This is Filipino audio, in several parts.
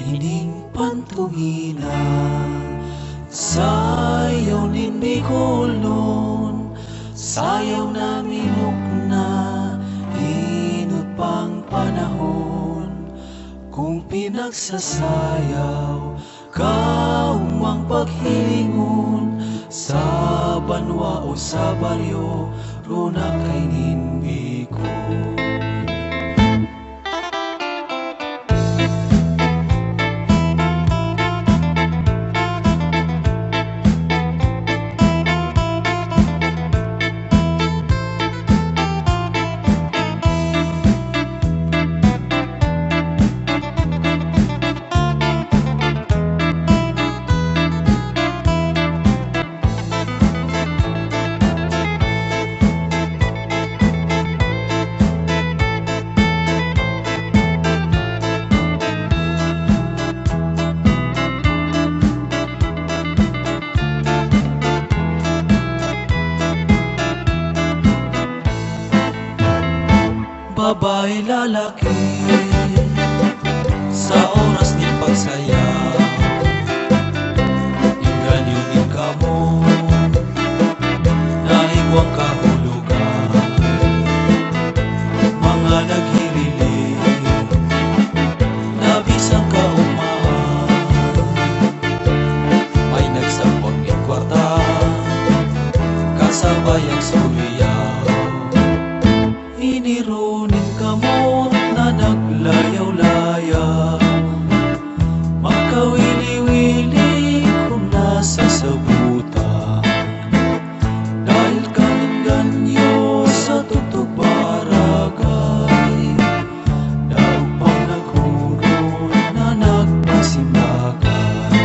ining pantumina sayaw nin Bicol nun, sayaw na minok na inot pang panahon. Kung pinagsasayaw kaumang paghilingon sa banwa o sa baryo runa kay nin Bicol. Babae lalaki sa oras ni pagsaya, inggan yun kamo naigwang kahulugan, mga naghililing nabisang kaumahan, may nagsapon ng kwarta kasabay ang suliyaw. Inirunin kamot na naglayaw-layaw, magkawili-wili kung nasa sabutan, dahil kaningganyo sa tutog barangay, daw pang naghuron na nagpasimbagan.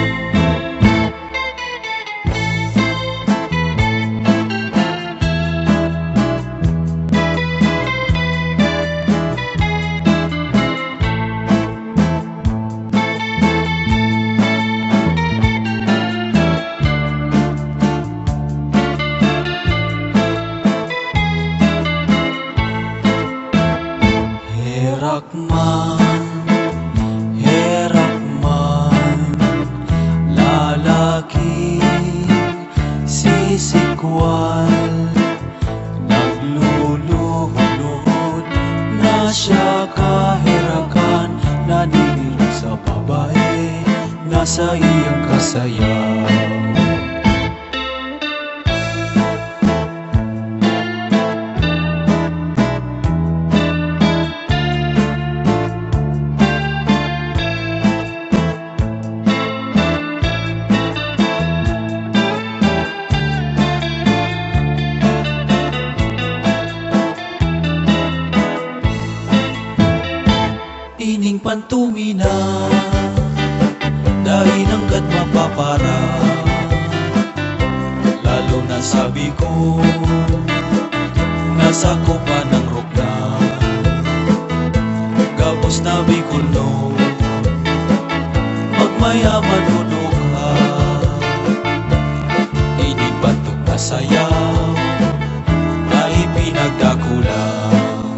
Herakman, lalaki sisikwal, nagluluhod na siya kaherakan, naninirog sa babae, nasa iyang kasayaw. Ining pantumina dahil hanggat mapapara, lalo na sa Bicol nasa kupa ng rokna, gabos na Bicol no magmayaman hulog ka. Ining batok na sayaw na ipinagdakulang,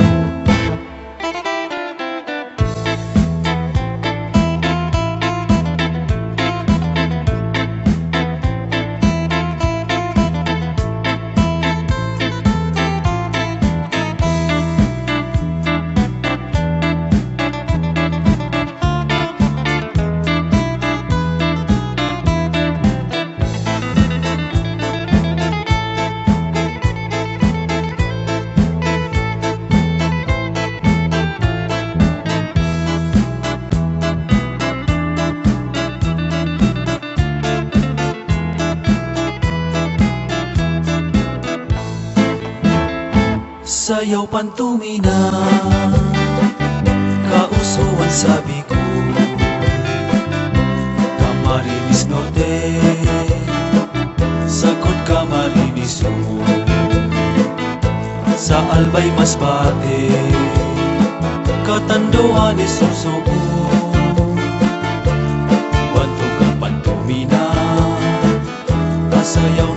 sayaw pantumina, kausuan sa Bicol, Camarines Norte, sakot Camarines Sur, sa Albay Masbate, Katanduan ni Sorsogon, Bantog ang pantumina, kasayaw